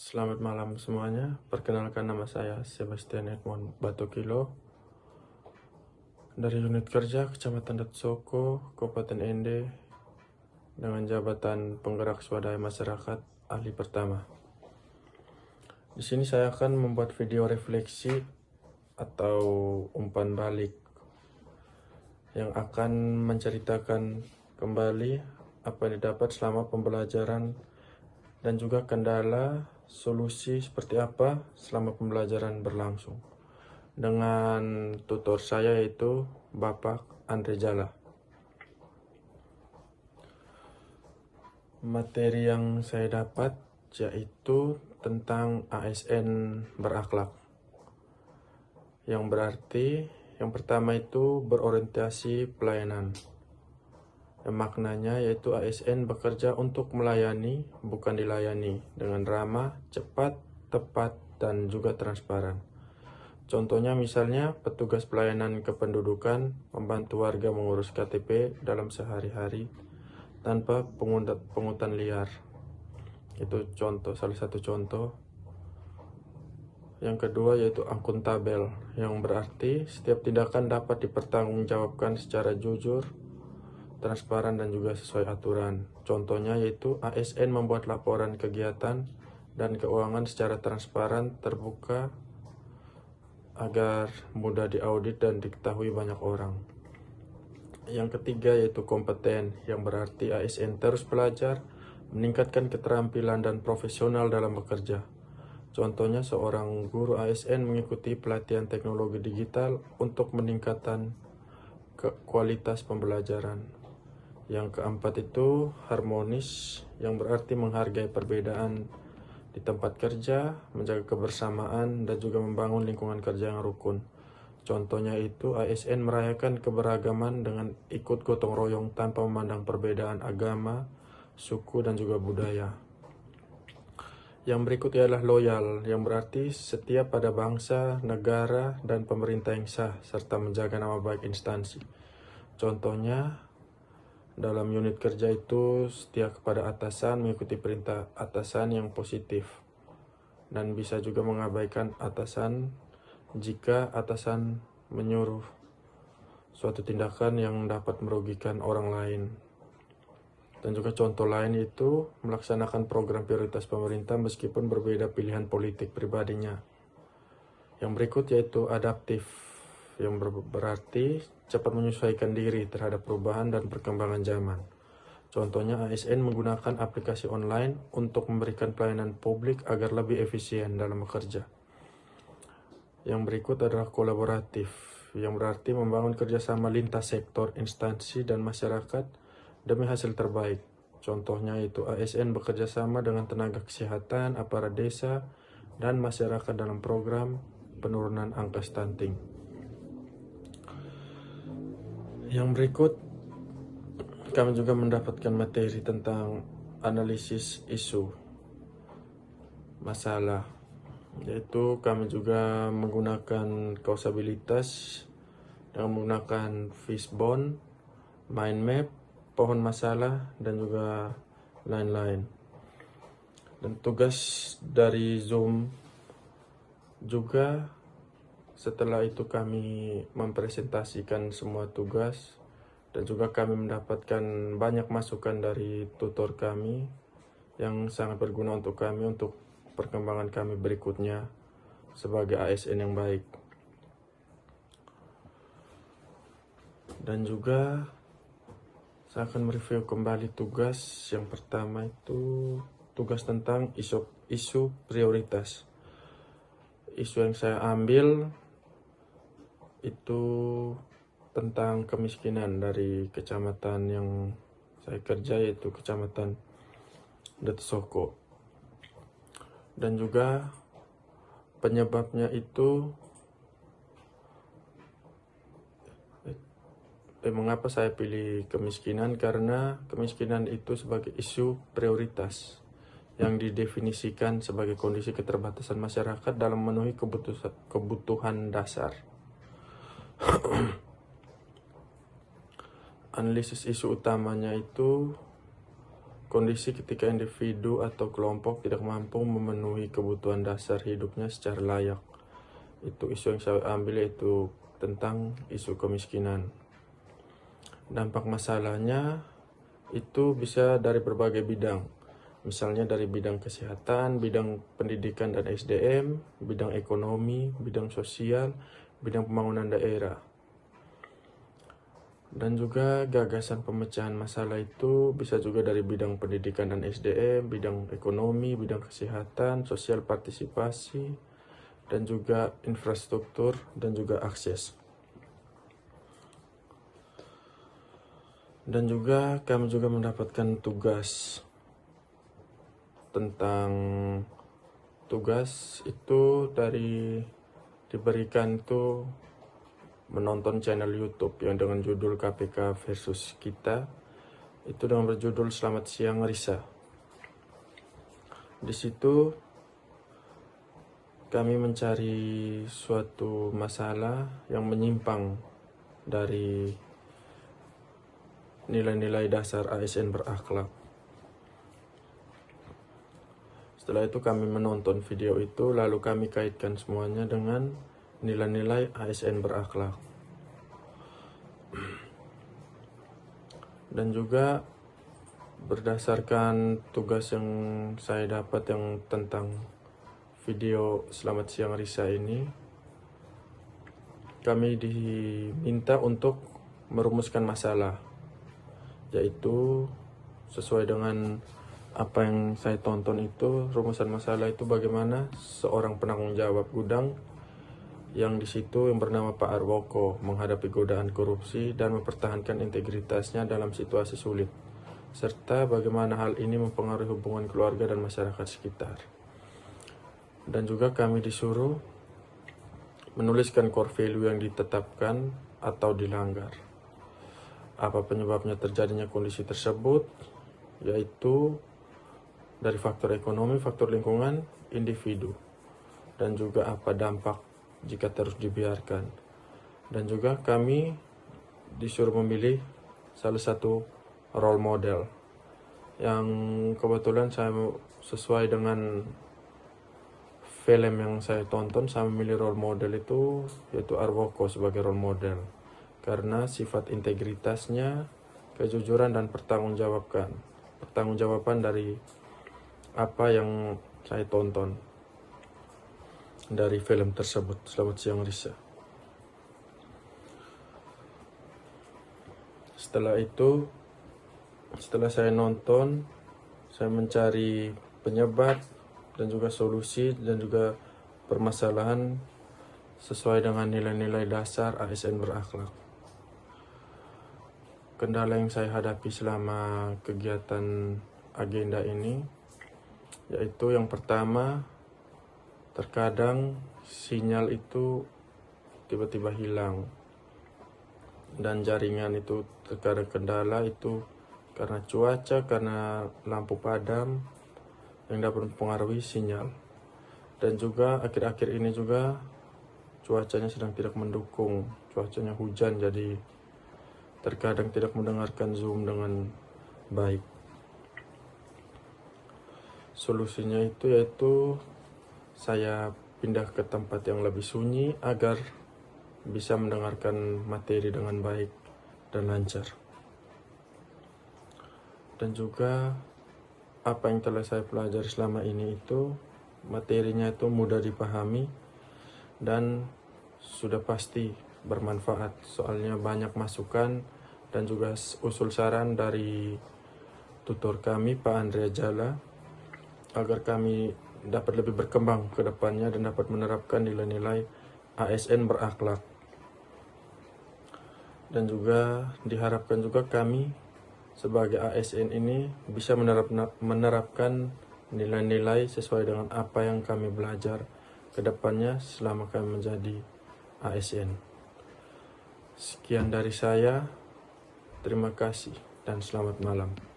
Selamat malam semuanya. Perkenalkan, nama saya Sebastian Edmond Batokilo dari unit kerja Kecamatan Datsoko, Kabupaten Ende, dengan jabatan penggerak swadaya masyarakat ahli pertama. Di sini saya akan membuat video refleksi atau umpan balik yang akan menceritakan kembali apa yang didapat selama pembelajaran dan juga kendala solusi seperti apa selama pembelajaran berlangsung, dengan tutor saya yaitu Bapak Andre Jala. Materi yang saya dapat yaitu tentang ASN berakhlak, yang berarti yang pertama itu berorientasi pelayanan, yang maknanya yaitu ASN bekerja untuk melayani, bukan dilayani, dengan ramah, cepat, tepat, dan juga transparan. Contohnya misalnya petugas pelayanan kependudukan membantu warga mengurus KTP dalam sehari-hari tanpa pungutan liar. Itu salah satu contoh. Yang kedua yaitu akuntabel, yang berarti setiap tindakan dapat dipertanggungjawabkan secara jujur, transparan, dan juga sesuai aturan. Contohnya yaitu ASN membuat laporan kegiatan dan keuangan secara transparan, terbuka, agar mudah diaudit dan diketahui banyak orang. Yang ketiga yaitu kompeten, yang berarti ASN terus belajar, meningkatkan keterampilan dan profesional dalam bekerja. Contohnya seorang guru ASN mengikuti pelatihan teknologi digital untuk meningkatkan kualitas pembelajaran. Yang keempat itu harmonis, yang berarti menghargai perbedaan di tempat kerja, menjaga kebersamaan, dan juga membangun lingkungan kerja yang rukun. Contohnya itu ASN merayakan keberagaman dengan ikut gotong royong tanpa memandang perbedaan agama, suku, dan juga budaya. Yang berikut ialah loyal, yang berarti setia pada bangsa, negara, dan pemerintah yang sah, serta menjaga nama baik instansi. Contohnya dalam unit kerja itu setia kepada atasan, mengikuti perintah atasan yang positif, dan bisa juga mengabaikan atasan jika atasan menyuruh suatu tindakan yang dapat merugikan orang lain. Dan juga contoh lain itu melaksanakan program prioritas pemerintah meskipun berbeda pilihan politik pribadinya. Yang berikut yaitu adaptif, yang berarti cepat menyesuaikan diri terhadap perubahan dan perkembangan zaman. Contohnya ASN menggunakan aplikasi online untuk memberikan pelayanan publik agar lebih efisien dalam bekerja. Yang berikut adalah kolaboratif, yang berarti membangun kerjasama lintas sektor, instansi, dan masyarakat demi hasil terbaik. Contohnya itu ASN bekerja sama dengan tenaga kesehatan, aparat desa, dan masyarakat dalam program penurunan angka stunting. Yang berikut kami juga mendapatkan materi tentang analisis isu masalah, yaitu kami juga menggunakan kausabilitas dengan menggunakan fishbone, mind map, pohon masalah, dan juga lain-lain. Dan tugas dari Zoom juga, setelah itu kami mempresentasikan semua tugas, dan juga kami mendapatkan banyak masukan dari tutor kami yang sangat berguna untuk kami untuk perkembangan kami berikutnya sebagai ASN yang baik. Dan juga saya akan mereview kembali tugas yang pertama itu tugas tentang isu prioritas. Isu yang saya ambil itu tentang kemiskinan dari kecamatan yang saya kerja, yaitu Kecamatan Datsoko. Dan juga penyebabnya itu mengapa saya pilih kemiskinan, karena kemiskinan itu sebagai isu prioritas yang didefinisikan sebagai kondisi keterbatasan masyarakat dalam memenuhi kebutuhan dasar. Analisis isu utamanya itu kondisi ketika individu atau kelompok tidak mampu memenuhi kebutuhan dasar hidupnya secara layak. Itu isu yang saya ambil, yaitu tentang isu kemiskinan. Dampak masalahnya itu bisa dari berbagai bidang, misalnya dari bidang kesehatan, bidang pendidikan dan SDM, bidang ekonomi, bidang sosial, bidang pembangunan daerah. Dan juga gagasan pemecahan masalah itu bisa juga dari bidang pendidikan dan SDM, bidang ekonomi, bidang kesehatan, sosial partisipasi, dan juga infrastruktur dan juga akses. Dan juga kami juga mendapatkan tugas itu diberikan itu menonton channel YouTube yang dengan judul KPK versus Kita, itu dengan berjudul Selamat Siang Risa. Di situ kami mencari suatu masalah yang menyimpang dari nilai-nilai dasar ASN berakhlak. Setelah itu kami menonton video itu, lalu kami kaitkan semuanya dengan nilai-nilai ASN berakhlak. Dan juga berdasarkan tugas yang saya dapat yang tentang video Selamat Siang Risa ini, kami diminta untuk merumuskan masalah, yaitu sesuai dengan apa yang saya tonton itu, rumusan masalah itu bagaimana seorang penanggung jawab gudang yang di situ yang bernama Pak Arwoko menghadapi godaan korupsi dan mempertahankan integritasnya dalam situasi sulit, serta bagaimana hal ini mempengaruhi hubungan keluarga dan masyarakat sekitar. Dan juga kami disuruh menuliskan core value yang ditetapkan atau dilanggar. Apa penyebabnya terjadinya kondisi tersebut, yaitu dari faktor ekonomi, faktor lingkungan, individu, dan juga apa dampak jika terus dibiarkan. Dan juga kami disuruh memilih salah satu role model yang kebetulan saya sesuai dengan film yang saya tonton, saya memilih role model itu yaitu Arwoko sebagai role model karena sifat integritasnya, kejujuran dan pertanggungjawaban dari apa yang saya tonton dari film tersebut, Selamat Siang Risa. Setelah saya nonton, saya mencari penyebab dan juga solusi dan juga permasalahan sesuai dengan nilai-nilai dasar ASN berakhlak. Kendala yang saya hadapi selama kegiatan agenda ini, yaitu yang pertama, terkadang sinyal itu tiba-tiba hilang dan jaringan itu terkadang kendala itu karena cuaca, karena lampu padam yang dapat mempengaruhi sinyal. Dan juga akhir-akhir ini juga cuacanya sedang tidak mendukung, cuacanya hujan, jadi terkadang tidak mendengarkan Zoom dengan baik. Solusinya itu yaitu saya pindah ke tempat yang lebih sunyi agar bisa mendengarkan materi dengan baik dan lancar. Dan juga apa yang telah saya pelajari selama ini itu materinya itu mudah dipahami dan sudah pasti bermanfaat, soalnya banyak masukan dan juga usul saran dari tutor kami Pak Andrea Jala agar kami dapat lebih berkembang ke depannya dan dapat menerapkan nilai-nilai ASN berakhlak. Dan juga diharapkan juga kami sebagai ASN ini bisa menerapkan nilai-nilai sesuai dengan apa yang kami belajar ke depannya selama kami menjadi ASN. Sekian dari saya, terima kasih dan selamat malam.